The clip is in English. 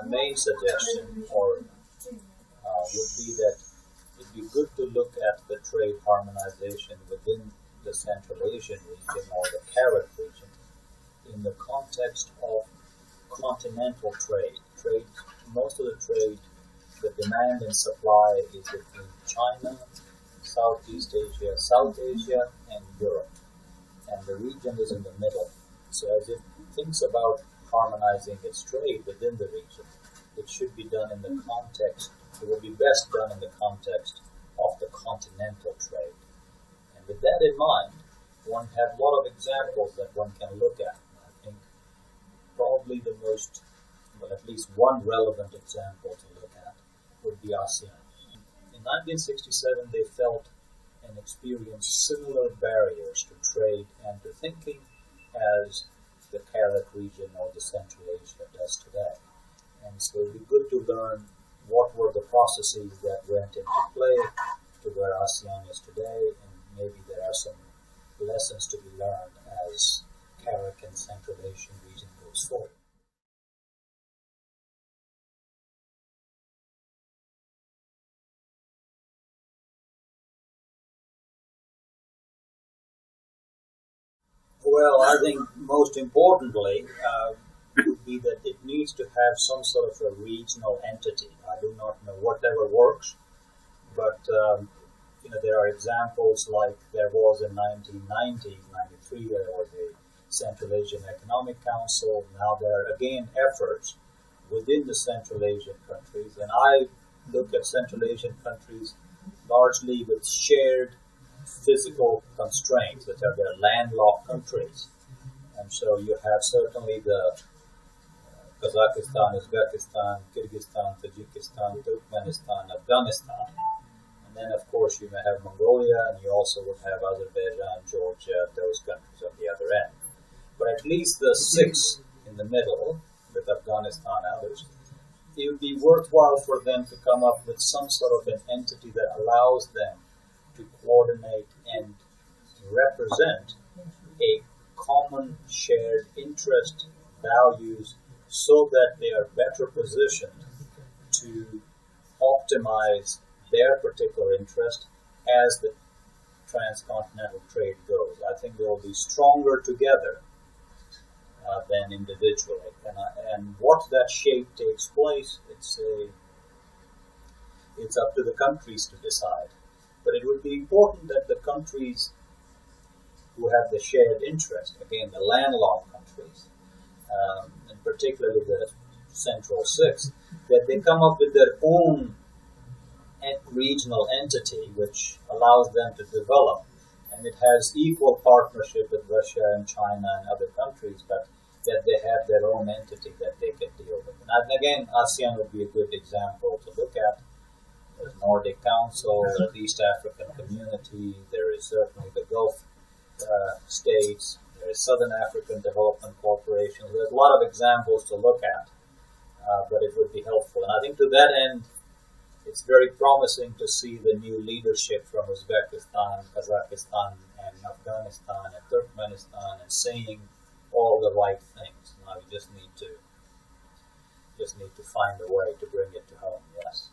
my main suggestion would be that it'd be good to look at the trade harmonization within the Central Asian region or the CARIC region in the context of continental trade. Most of the trade, the demand and supply is between China, Southeast Asia, South Asia, and Europe. And the region is in the middle. So as it thinks about harmonizing its trade within the region, it should be done in the context, it would be best done in the context of the continental trade. And with that in mind, one has a lot of examples that one can look at. I think probably the most, well, at least one relevant example to look at would be ASEAN. In 1967, they felt and experienced similar barriers to trade and to thinking as the CARIC region or the Central Asia does today. And so it would be good to learn what were the processes that went into play to where ASEAN is today, and maybe there are some lessons to be learned as CARIC and Central Asian region goes forward. Well, I think most importantly would be that it needs to have some sort of a regional entity. I do not know whatever works, but there are examples like there was in 1990, 93, there was a Central Asian Economic Council. Now there are again efforts within the Central Asian countries, and I look at Central Asian countries largely with shared physical constraints, which are their landlocked countries. And so you have certainly the Kazakhstan, Uzbekistan, Kyrgyzstan, Tajikistan, Turkmenistan, Afghanistan. And then, of course, you may have Mongolia, and you also would have Azerbaijan, Georgia, those countries on the other end. But at least the six in the middle, with Afghanistan and others, it would be worthwhile for them to come up with some sort of an entity that allows them to coordinate and represent a common shared interest, values, so that they are better positioned to optimize their particular interest as the transcontinental trade goes. I think they will be stronger together than individually. And what that shape takes place, it's up to the countries to decide. But it would be important that the countries who have the shared interest, again, the landlocked countries, and particularly the Central Six, that they come up with their own regional entity which allows them to develop. And it has equal partnership with Russia and China and other countries, but that they have their own entity that they can deal with. And again, ASEAN would be a good example to look at. There's Nordic Council, there's East African Community, there is certainly the Gulf states, there is Southern African Development Corporation. There's a lot of examples to look at, but it would be helpful. And I think to that end, it's very promising to see the new leadership from Uzbekistan, Kazakhstan, and Afghanistan, and Turkmenistan, and saying all the right things. Now we just need to find a way to bring it to home. Yes.